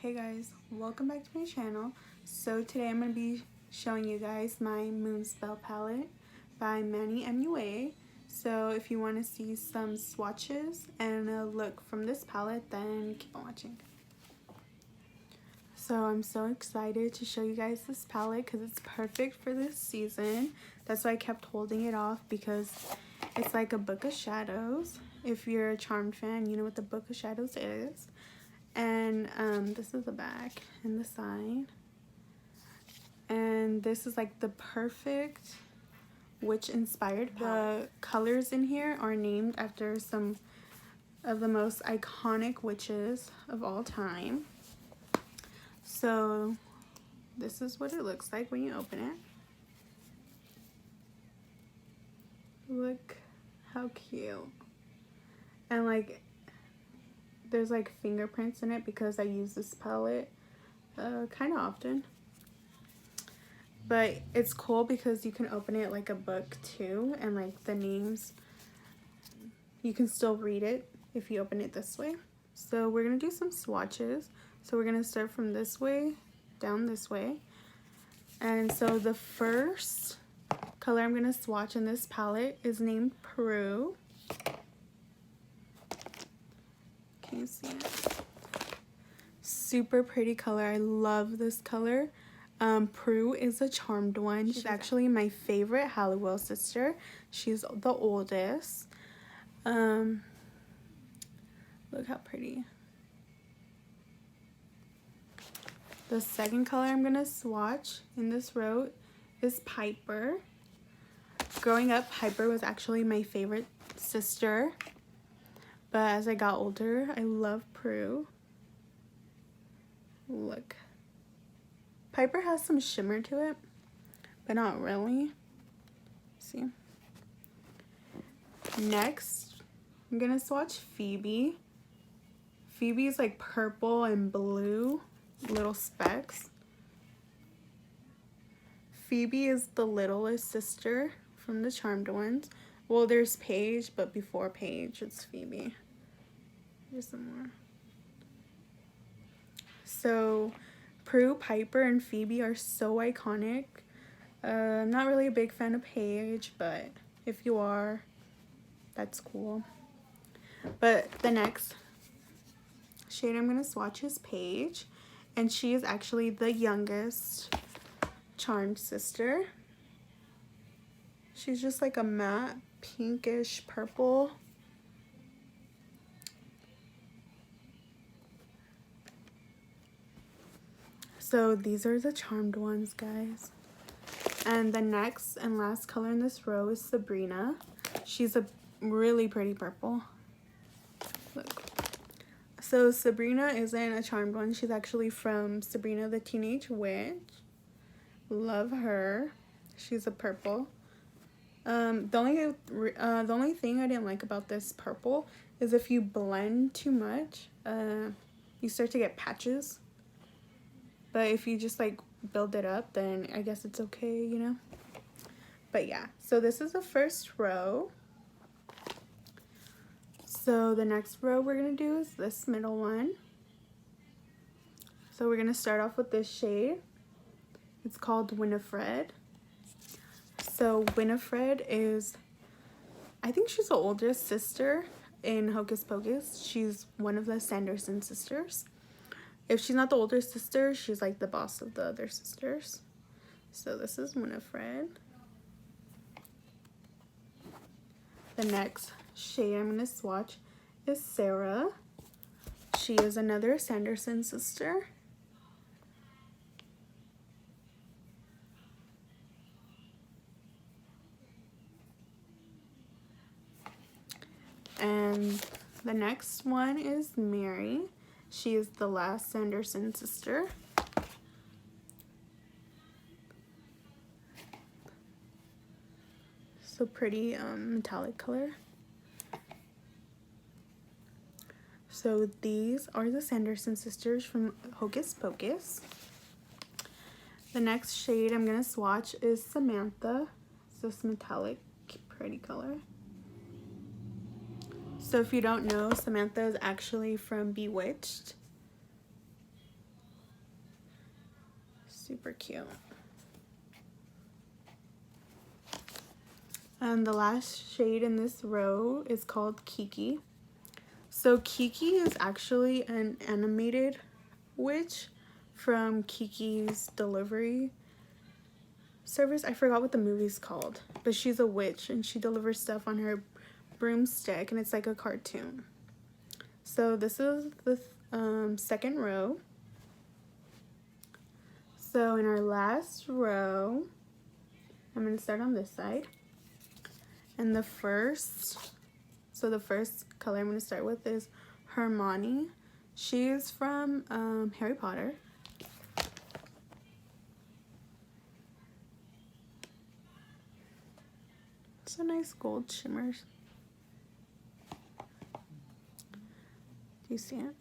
Hey guys, welcome back to my channel. So today I'm going to be showing you guys my Moonspell palette by Manny MUA. So if you want to see some swatches and a look from this palette, then keep on watching. So I'm so excited to show you guys this palette because it's perfect for this season. That's why I kept holding it off, because it's like a Book of Shadows. If you're a Charmed fan, you know what the Book of Shadows is. And this is the back and the side. And this is like the perfect witch inspired palette. The colors in here are named after some of the most iconic witches of all time. So this is what it looks like when you open it. Look how cute. And like there's like fingerprints in it because I use this palette kind of often. But it's cool because you can open it like a book too, and like the names, you can still read it if you open it this way. So we're gonna do some swatches. So we're gonna start from this way down this way. And so the first color I'm gonna swatch in this palette is named Peru. Can you see it? Super pretty color. I love this color. Peru is a Charmed one. She's actually my favorite Halliwell sister. She's the oldest. Look how pretty. The second color I'm gonna swatch in this row is Piper. Growing up, Piper was actually my favorite sister. But as I got older, I love Peru. Look. Piper has some shimmer to it, but not really. See? Next, I'm gonna swatch Phoebe. Phoebe is like purple and blue, little specks. Phoebe is the littlest sister from the Charmed ones. Well, there's Paige, but before Paige, it's Phoebe. Here's some more. So, Peru, Piper, and Phoebe are so iconic. I'm not really a big fan of Paige, but if you are, that's cool. But the next shade I'm going to swatch is Paige. And she is actually the youngest Charmed sister. She's just like a matte pinkish purple. So these are the Charmed ones, guys. And the next and last color in this row is Sabrina. She's a really pretty purple. Look. So Sabrina isn't a Charmed one. She's actually from Sabrina the Teenage Witch. Love her. She's a purple. The only thing I didn't like about this purple is if you blend too much, you start to get patches. But if you just like build it up, then I guess it's okay, you know? But yeah, so this is the first row. So the next row we're gonna do is this middle one. So we're gonna start off with this shade. It's called Winifred. So Winifred is, I think she's the oldest sister in Hocus Pocus. She's one of the Sanderson sisters. If she's not the older sister, she's like the boss of the other sisters. So this is Winifred. The next shade I'm going to swatch is Sarah. She is another Sanderson sister. And the next one is Mary. She is the last Sanderson sister. So pretty metallic color. So these are the Sanderson sisters from Hocus Pocus. The next shade I'm going to swatch is Samantha. It's this metallic pretty color. So if you don't know, Samantha is actually from Bewitched. Super cute. And the last shade in this row is called Kiki. So Kiki is actually an animated witch from Kiki's Delivery Service. I forgot what the movie's called, but she's a witch and she delivers stuff on her broomstick, and it's like a cartoon. So this is the second row. So in our last row, I'm going to start on this side. And the first color I'm going to start with is Hermione. She is from Harry Potter. It's a nice gold shimmer. Do you see it?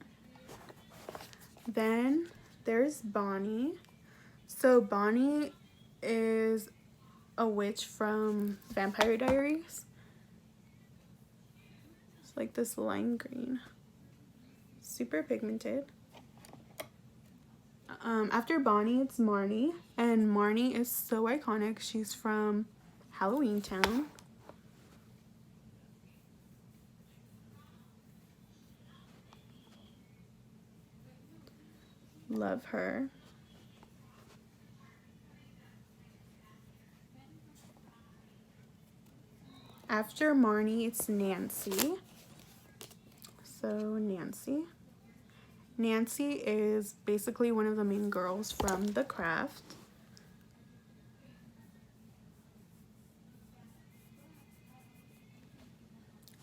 Then there's Bonnie. So Bonnie is a witch from Vampire Diaries. It's like this lime green. Super pigmented. After Bonnie, it's Marnie. And Marnie is so iconic. She's from Halloween Town. Love her. After Marnie, it's Nancy. So Nancy is basically one of the main girls from The Craft.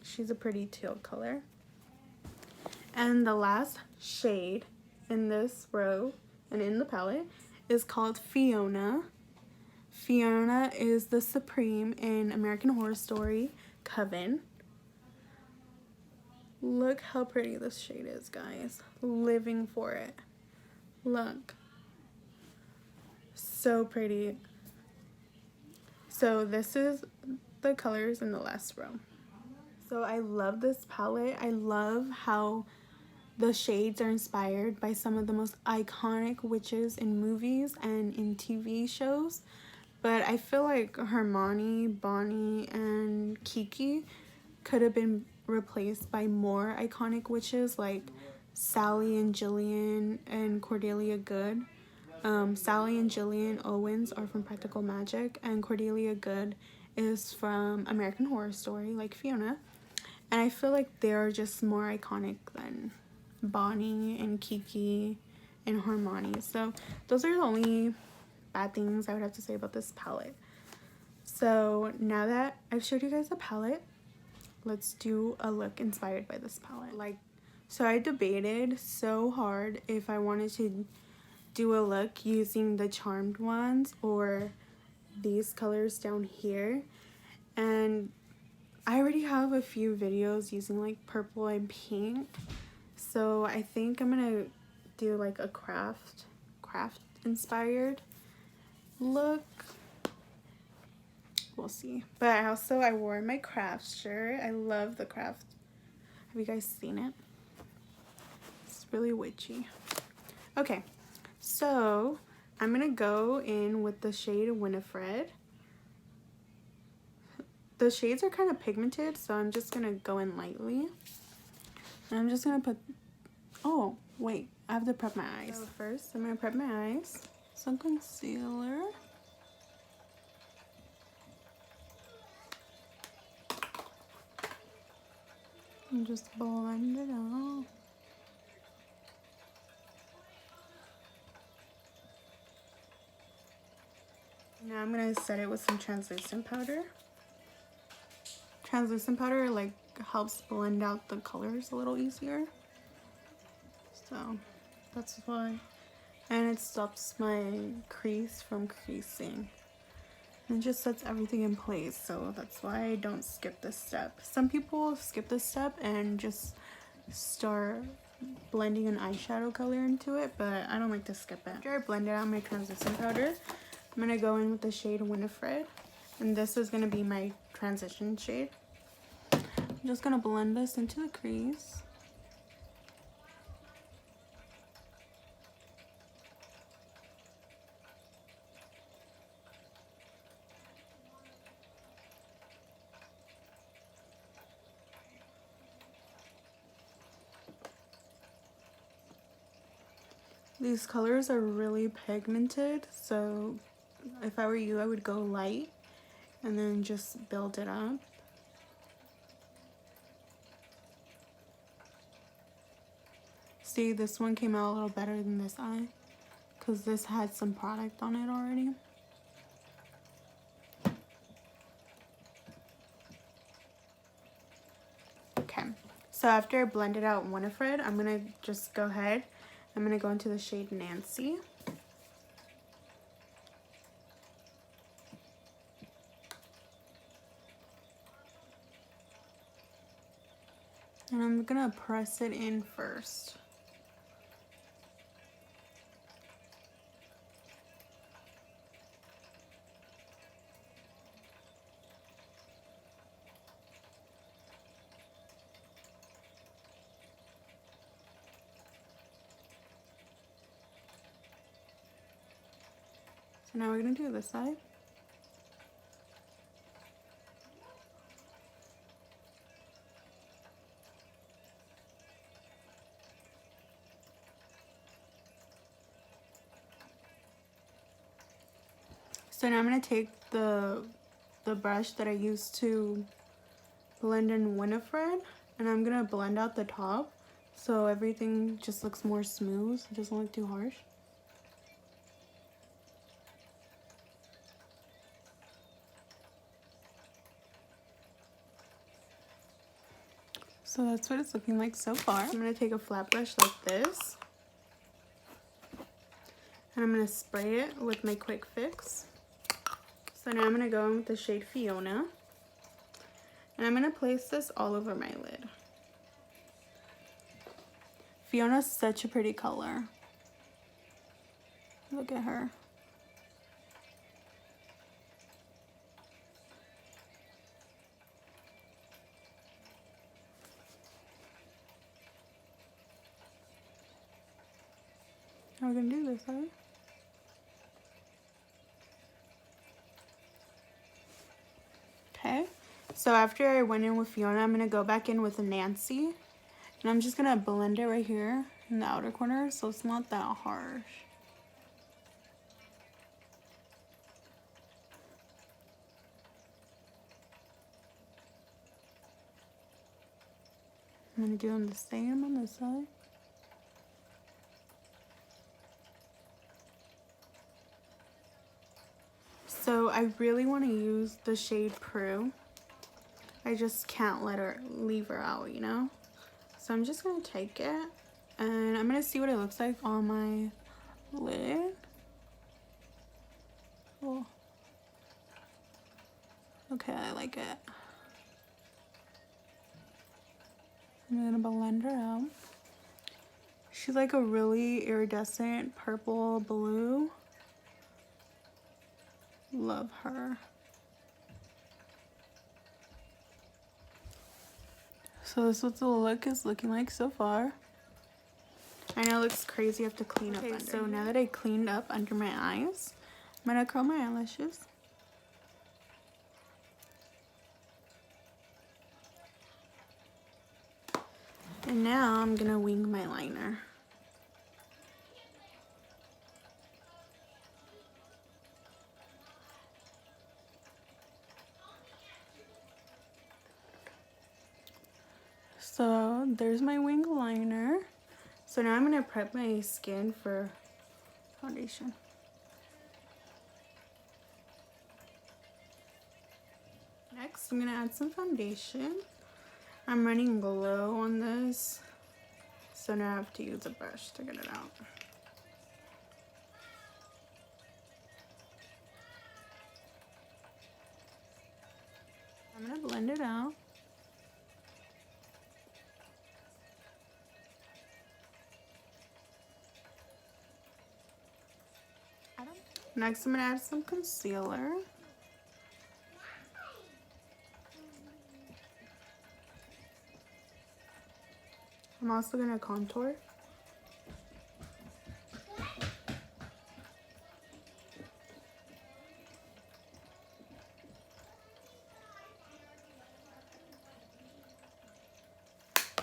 She's a pretty teal color. And the last shade in this row and in the palette is called Fiona. Fiona is the Supreme in American Horror Story Coven. Look how pretty this shade is, guys. Living for it. Look. So pretty. So this is the colors in the last row. So I love this palette. I love how the shades are inspired by some of the most iconic witches in movies and in TV shows. But I feel like Hermione, Bonnie, and Kiki could have been replaced by more iconic witches like Sally and Jillian and Cordelia Good. Sally and Jillian Owens are from Practical Magic, and Cordelia Good is from American Horror Story, like Fiona. And I feel like they're just more iconic than Bonnie and Kiki and Hermione. So those are the only bad things I would have to say about this palette. So now that I've showed you guys the palette, let's do a look inspired by this palette. So I debated so hard if I wanted to do a look using the Charmed ones or these colors down here. And I already have a few videos using like purple and pink. So I think I'm gonna do like a craft inspired look. We'll see. But I wore my craft shirt. I love the craft. Have you guys seen it? It's really witchy. Okay, so I'm gonna go in with the shade Winifred. The shades are kind of pigmented, so I'm just gonna go in lightly. And I'm just gonna put, oh wait, I have to prep my eyes. So first I'm gonna prep my eyes. Some concealer. And just blend it out. Now I'm gonna set it with some translucent powder. Translucent powder like helps blend out the colors a little easier. So that's why. And it stops my crease from creasing. And it just sets everything in place, so that's why I don't skip this step. Some people skip this step and just start blending an eyeshadow color into it, but I don't like to skip it. After I blended out my translucent powder, I'm gonna go in with the shade Winifred, and this is gonna be my transition shade. I'm just gonna blend this into the crease. These colors are really pigmented, so if I were you, I would go light and then just build it up. See, this one came out a little better than this eye because this had some product on it already. Okay, so after I blended out Winifred, I'm gonna just go ahead. I'm gonna go into the shade Nancy. And I'm gonna press it in first. So now we're gonna do this side. So now I'm gonna take the brush that I used to blend in Winifred, and I'm gonna blend out the top so everything just looks more smooth. It doesn't look too harsh. So that's what it's looking like so far. I'm gonna take a flat brush like this, and I'm gonna spray it with my Quick Fix. So now I'm gonna go in with the shade Fiona, and I'm gonna place this all over my lid. Fiona's such a pretty color. Look at her. Now we're gonna do this side. Okay, so after I went in with Fiona, I'm gonna go back in with Nancy, and I'm just gonna blend it right here in the outer corner so it's not that harsh. I'm gonna do the same on this side. So I really want to use the shade Prue. I just can't leave her out, you know? So I'm just gonna take it and I'm gonna see what it looks like on my lid. Oh. Okay, I like it. I'm gonna blend her out. She's like a really iridescent purple blue. Love her. So this is what the look is looking like so far. I know it looks crazy, I have to clean up under. So now that I cleaned up under my eyes, I'm gonna curl my eyelashes. And now I'm gonna wing my liner. So there's my wing liner. So now I'm gonna prep my skin for foundation. Next, I'm gonna add some foundation. I'm running low on this, so now I have to use a brush to get it out. I'm gonna blend it out. Next, I'm gonna add some concealer. I'm also gonna contour.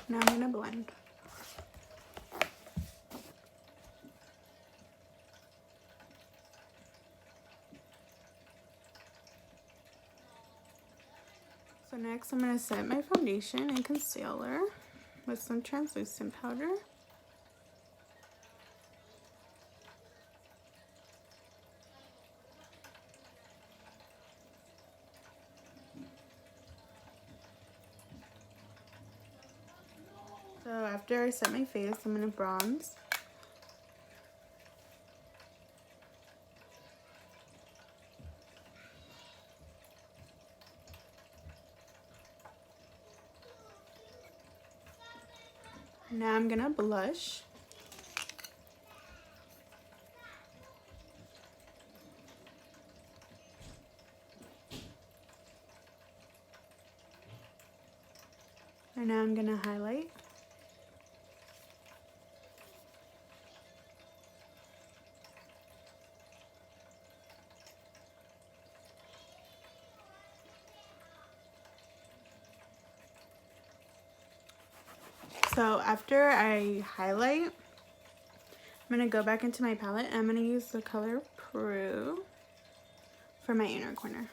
Now I'm gonna blend. So next I'm going to set my foundation and concealer with some translucent powder. So after I set my face, I'm going to bronze. Now I'm going to blush. And now I'm going to highlight. So after I highlight, I'm going to go back into my palette and I'm going to use the color Prue for my inner corner.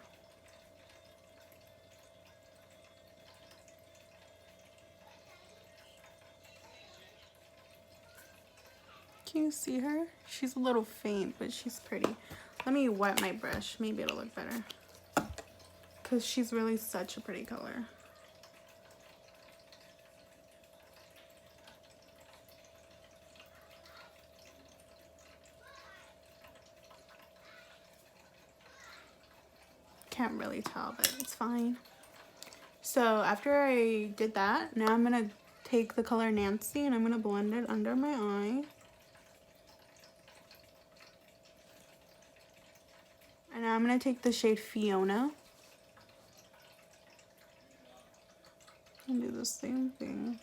Can you see her? She's a little faint, but she's pretty. Let me wet my brush. Maybe it'll look better. Because she's really such a pretty color. Can't really tell, but it's fine. So after I did that, now I'm going to take the color Nancy and I'm going to blend it under my eye. And now I'm going to take the shade Fiona and do the same thing.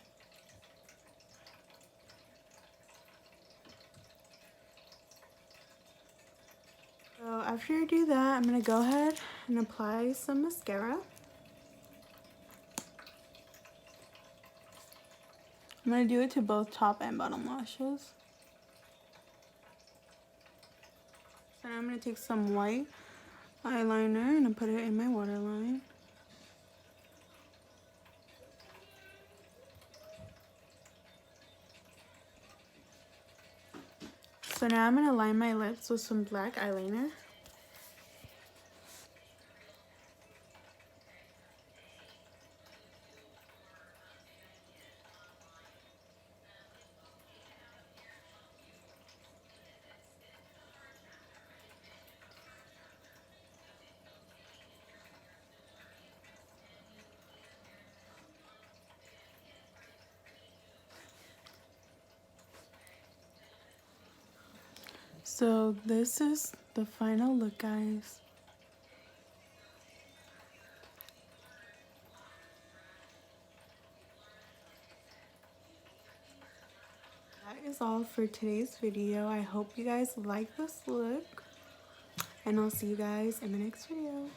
So after I do that, I'm going to go ahead and apply some mascara. I'm going to do it to both top and bottom lashes. So now I'm going to take some white eyeliner and put it in my waterline. So now I'm going to line my lips with some black eyeliner. So this is the final look, guys. That is all for today's video. I hope you guys like this look, and I'll see you guys in the next video.